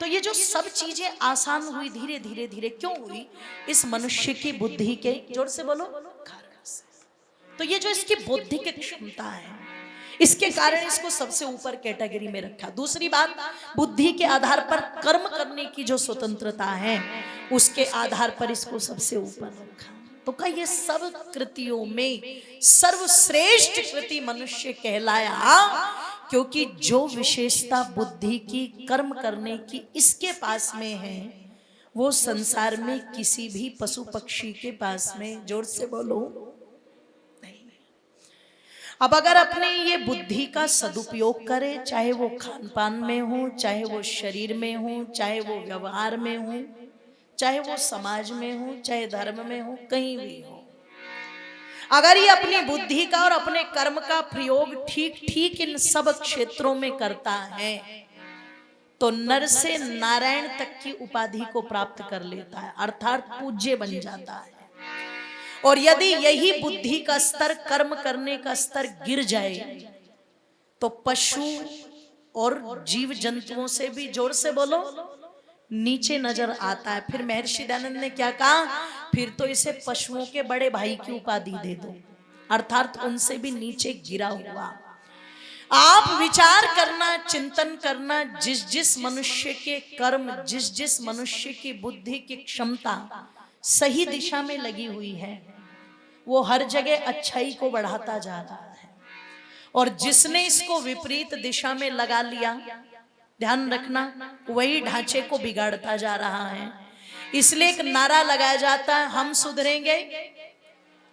तो ये जो सब चीजें आसान हुई धीरे धीरे धीरे, क्यों हुई? इस मनुष्य की बुद्धि के, जोर से बोलो, कारण से। तो ये जो इसकी बुद्धि की क्षमता है, इसके कारण इसको सबसे ऊपर कैटेगरी में रखा। दूसरी बात, बुद्धि के आधार पर कर्म करने की जो स्वतंत्रता है, उसके आधार पर इसको सबसे ऊपर रखा। तो क्या ये सब कृतियों में सर्वश्रेष्ठ कृति मनुष्य कहलाया, क्योंकि जो विशेषता बुद्धि की, कर्म करने की इसके पास में है, वो संसार में किसी भी पशु पक्षी के पास में, जोर से बोलो, नहीं। अब अगर अपने ये बुद्धि का सदुपयोग करे, चाहे वो खान पान में हो, चाहे वो शरीर में हो, चाहे वो व्यवहार में हो, चाहे वो समाज में हो, चाहे धर्म में हो, कहीं भी हो, अगर ये अपनी बुद्धि का और अपने कर्म का प्रयोग ठीक ठीक इन सब क्षेत्रों में करता है, तो नर से नारायण तक की उपाधि को प्राप्त कर लेता है, अर्थात पूज्य बन जाता है। और यदि यही बुद्धि का स्तर, कर्म करने का स्तर गिर जाए, तो पशु और जीव जंतुओं से भी, जोर से बोलो, नीचे नजर आता है। फिर महर्षि दयानंद ने क्या कहा? फिर तो इसे पशुओं के बड़े भाई की उपाधि दे दो, अर्थात उनसे भी नीचे गिरा हुआ। आप विचार करना, चिंतन करना, जिस जिस मनुष्य के कर्म, जिस जिस मनुष्य की बुद्धि की क्षमता सही दिशा में लगी हुई है, वो हर जगह अच्छाई को बढ़ाता जा रहा है। और जिसने इसको विपरीत दिशा में लगा लिया, ध्यान रखना, वही ढांचे को बिगाड़ता जा रहा है। इसलिए एक नारा लगाया जाता है, हम सुधरेंगे,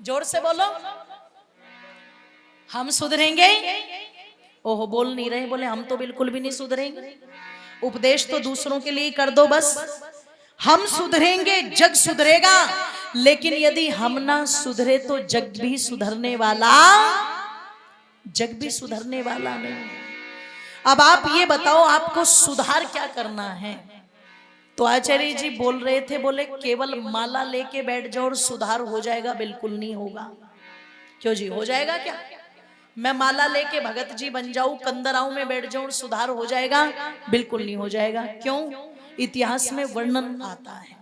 जोर से बोलो, हम सुधरेंगे। ओहो, बोल नहीं रहे, बोले हम तो बिल्कुल भी नहीं सुधरेंगे। उपदेश तो दूसरों के लिए कर दो बस। हम सुधरेंगे, जग सुधरेगा, लेकिन यदि हम ना सुधरे तो जग भी सुधरने वाला, जग भी सुधरने वाला नहीं। अब आप ये बताओ, आपको सुधार क्या करना है? तो आचार्य जी बोल रहे थे, बोले केवल माला लेके बैठ जाओ और सुधार हो जाएगा, बिल्कुल नहीं होगा। क्यों जी, हो जाएगा क्या? मैं माला लेके भगत जी बन जाऊं, कंदराओं में बैठ जाऊं, सुधार हो जाएगा? बिल्कुल नहीं हो जाएगा। क्यों? इतिहास में वर्णन आता है,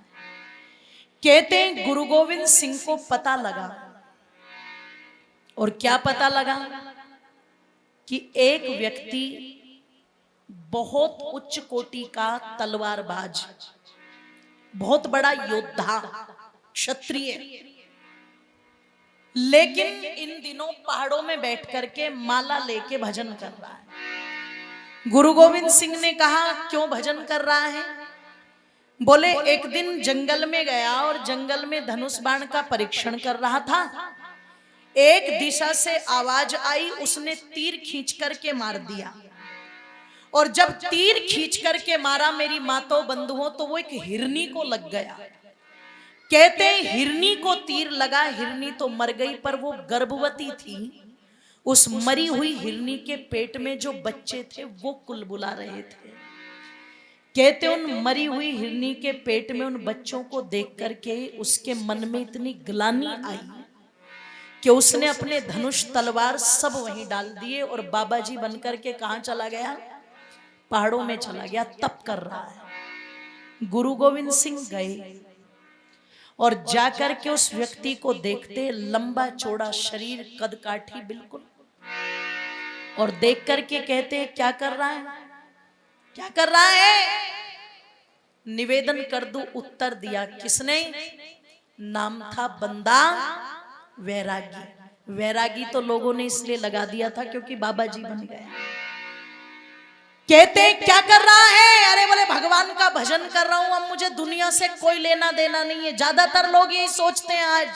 कहते हैं गुरु गोविंद सिंह को पता लगा, और क्या पता लगा? कि एक व्यक्ति बहुत उच्च कोटि का तलवारबाज, बहुत बड़ा योद्धा, क्षत्रिय, लेकिन इन दिनों पहाड़ों में बैठ करके माला लेके भजन कर रहा है। गुरु गोविंद सिंह ने कहा, क्यों भजन कर रहा है? बोले एक दिन जंगल में गया और जंगल में धनुष बाण का परीक्षण कर रहा था। एक दिशा से आवाज आई, उसने तीर खींच करके मार दिया, और जब तीर खींच करके मारा मेरी माताओं बंधुओं, तो वो एक हिरनी को लग गया। कहते हैं हिरनी को तीर लगा, हिरनी तो मर गई, पर वो गर्भवती थी। उस मरी हुई हिरनी के पेट में जो बच्चे थे वो कुलबुला रहे थे। कहते उन मरी हुई हिरनी के पेट में उन बच्चों को देख करके उसके मन में इतनी ग्लानि आई कि उसने अपने धनुष तलवार सब वहीं डाल दिए और बाबा जी बनकर के कहां चला गया? पहाड़ों में चला गया, तप कर रहा है। गुरु गोविंद सिंह गए और जाकर के उस व्यक्ति को देखते, लंबा चौड़ा शरीर, कद काठी बिल्कुल, और देख करके कहते क्या कर रहा है, क्या कर रहा है? निवेदन कर दूं, उत्तर दिया किसने? नाम था बंदा वैरागी। वैरागी तो लोगों ने इसलिए लगा दिया था क्योंकि बाबा जी बन गया। कहते क्या कर रहा है? अरे बोले भगवान का भजन कर रहा हूं, अब मुझे दुनिया से कोई लेना देना नहीं है। ज्यादातर लोग यही सोचते हैं आज,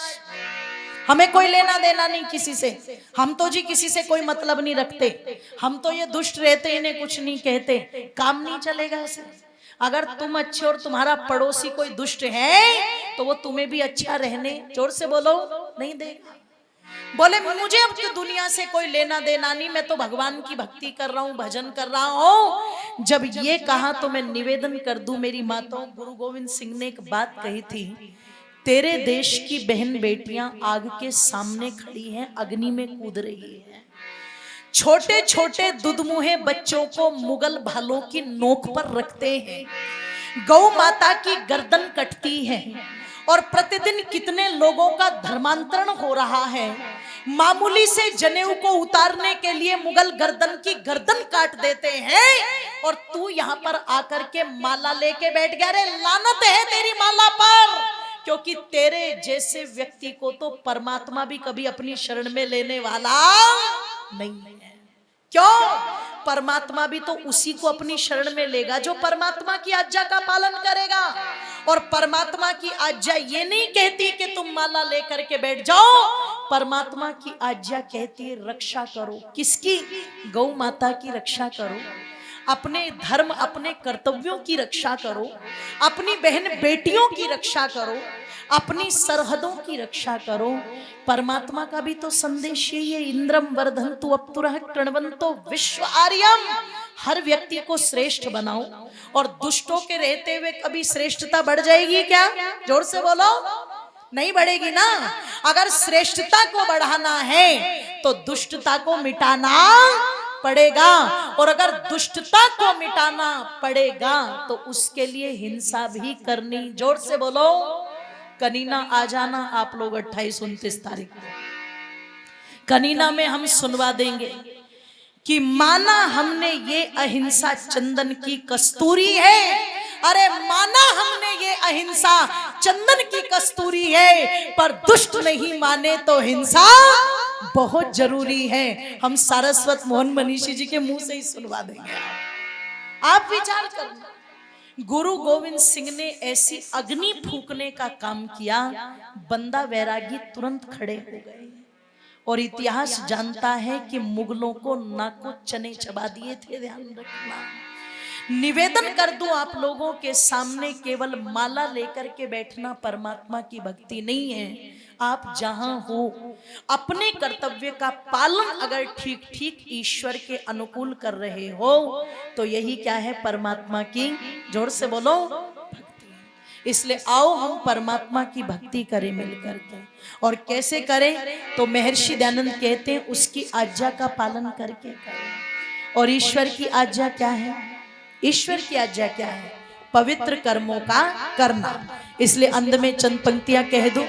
हमें कोई लेना देना नहीं किसी से, हम तो जी किसी से कोई मतलब नहीं रखते, हम तो ये दुष्ट रहते, इन्हें कुछ नहीं कहते, काम नहीं चलेगा ऐसे। अगर तुम अच्छे और तुम्हारा पड़ोसी कोई दुष्ट है तो वो तुम्हें भी अच्छा रहने, जोर से बोलो, नहीं देगा। बोले मुझे अब तो दुनिया से कोई लेना देना नहीं, मैं तो भगवान की भक्ति कर रहा हूँ, भजन कर रहा हूँ। जब ये कहा तो मैं निवेदन कर दूं मेरी माताओं, गुरु गोविंद सिंह ने एक बात कही थी, तेरे देश की बहन बेटियां आग के सामने खड़ी हैं, अग्नि में कूद रही है, छोटे छोटे दुधमुहे बच्चों को मुगल भालों की नोक पर रखते हैं, गौ माता की गर्दन कटती है और प्रतिदिन कितने लोगों का धर्मांतरण हो रहा है। मामूली से जनेऊ को उतारने के लिए मुगल गर्दन की गर्दन काट देते हैं और तू यहाँ पर आकर के माला लेके बैठ गया। रे लानत है तेरी माला पर, क्योंकि तेरे जैसे व्यक्ति को तो परमात्मा भी कभी अपनी शरण में लेने वाला नहीं है। क्यों? परमात्मा भी तो उसी को अपनी शरण में लेगा जो परमात्मा की आज्ञा का पालन करेगा। और परमात्मा की आज्ञा ये नहीं कहती कि तुम माला लेकर के बैठ जाओ, परमात्मा की आज्ञा कहती है रक्षा करो। किसकी? गौ माता की रक्षा करो, अपने धर्म अपने कर्तव्यों की रक्षा करो, अपनी बहन बेटियों की रक्षा करो, अपनी सरहदों की रक्षा करो। परमात्मा का भी तो संदेश यही है, इंद्रम वर्धन्तु अप्तुरः कृण्वन्तो विश्व आर्यम। हर व्यक्ति को श्रेष्ठ बनाओ। और दुष्टों के रहते हुए कभी श्रेष्ठता बढ़ जाएगी क्या? जोर से बोलो, नहीं बढ़ेगी ना। अगर श्रेष्ठता को बढ़ाना है तो दुष्टता को मिटाना पड़ेगा, और अगर दुष्टता को मिटाना पड़ेगा तो उसके लिए हिंसा भी करनी। जोर से बोलो, कनीना आ जाना आप लोग 28-29 तारीख को। कनीना में हम सुनवा देंगे कि माना हमने ये अहिंसा चंदन की कस्तूरी है। अरे माना हमने ये अहिंसा चंदन की कस्तूरी है, पर दुष्ट नहीं माने तो हिंसा बहुत जरूरी है। हम सारस्वत मोहन मनीषी जी के मुंह से ही सुनवा देंगे। आप विचार करना, गुरु गोविंद सिंह ने ऐसी अग्नि फूकने का काम किया, बंदा वैरागी तुरंत खड़े हो गए। और इतिहास जानता है कि मुगलों को नाको चने चबा दिए थे। ध्यान रखना। निवेदन कर दूं आप लोगों के सामने, केवल माला लेकर के बैठना परमात्मा की भक्ति नहीं है। आप जहां हो अपने कर्तव्य का पालन अगर ठीक ठीक ईश्वर के अनुकूल कर रहे हो तो यही क्या है? परमात्मा की, जोर से बोलो, भक्ति। इसलिए आओ हम परमात्मा की भक्ति करें मिलकर के। और कैसे करें? तो महर्षि दयानंद कहते हैं उसकी आज्ञा का पालन करके करें। और ईश्वर की आज्ञा क्या है? ईश्वर की आज्ञा क्या है? पवित्र कर्मों का करना। इसलिए अंत में चंद पंक्तियां कह दूं।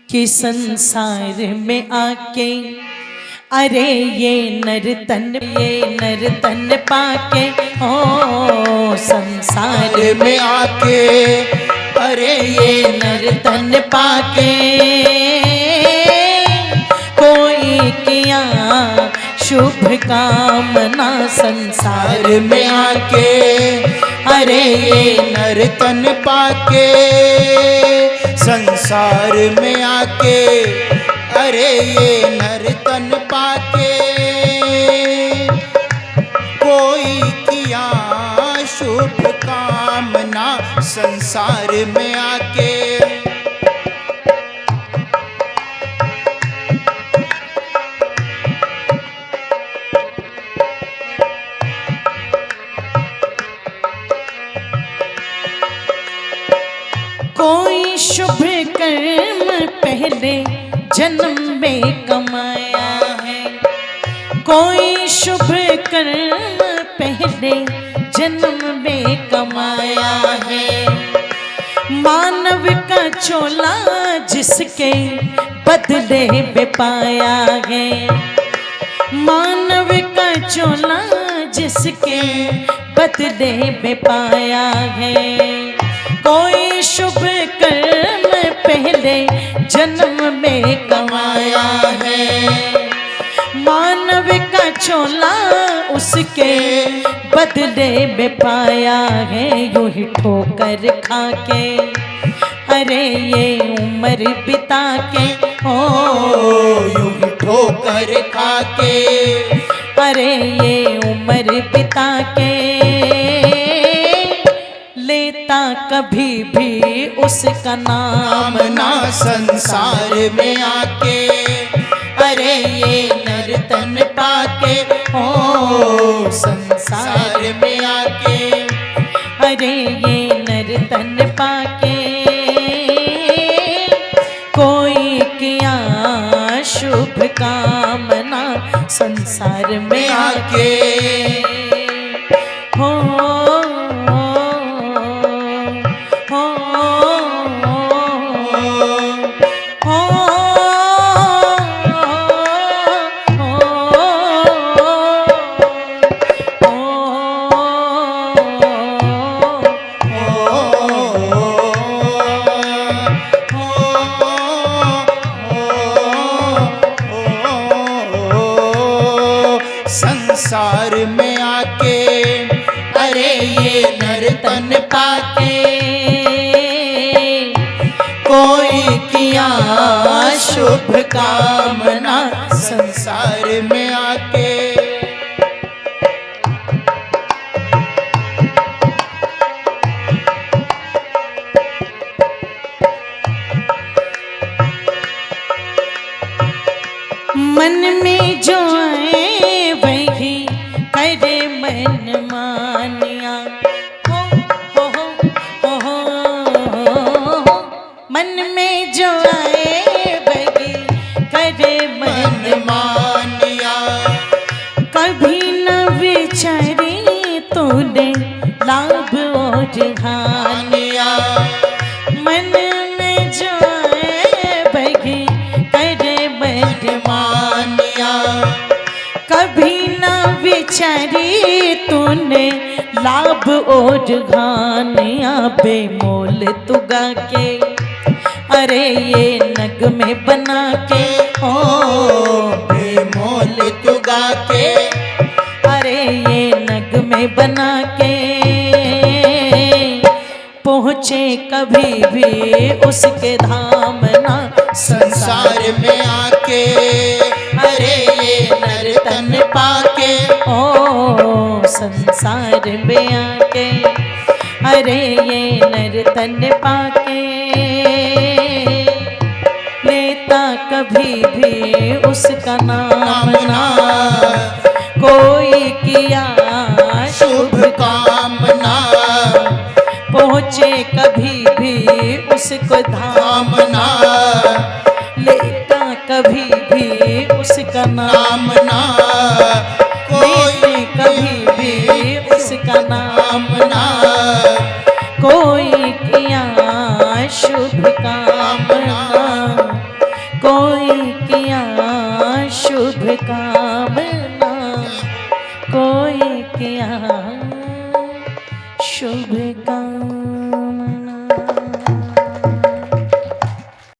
कि संसार में आके अरे ये नर तन पाके, ओ संसार में आके अरे ये नर तन पाके, कोई किया शुभ कामना संसार में आके अरे ये नर तन पाके, संसार में आके अरे ये नर तन पाके, कोई किया शुभ कामना संसार में आके। कोई शुभ कर्म पहले जन्म में कमाया है, कोई शुभ कर्म पहले जन्म में कमाया है, मानव का चोला जिसके बदले में पाया है, मानव का चोला जिसके बदले में पाया है, कोई शुभ कर्म पहले जन्म में कमाया है, मानव का चोला उसके बदले में पाया है, यूं ही ठोकर खा के अरे ये उम्र बिता के हो यूं ही ठोकर खा के, अरे ये उम्र बिता के लेता कभी भी उसका नाम ना संसार में आके, अरे ये नर तन पाके हो संसार में आके, अरे ये नर तन पाके कोई किया शुभ कामना संसार में आके हो संसार में आके, अरे ये नर तन पाके कोई किया शुभ कामना संसार में आके। मन में जो आए वही करे मन मानिया हो हो मन में जो आए वही करे मन मानिया, कभी न विचारी तूने लाभ और हानिया मन में जो आए वही करे मन मानिया, कभी न विचारी तूने लाभ और घानिया बेमोल तुगा के, अरे ये नग में बना के ओ बेमोल तुगा के, अरे ये नग में बना के पहुँचे कभी भी उसके धाम ना संसार में आके, अरे ये नर तन पाके ओ संसार में आके, अरे ये नर तन पाके लेता कभी भी उसका नाम ना कोई किया शुभ कामना, पहुँचे कभी भी उसको धाम ना लेता कभी भी उसका नाम ना लेते कभी भी उसका नाम ना कोई किया शुभ कामना कोई किया शुभ कामना कोई किया शुभ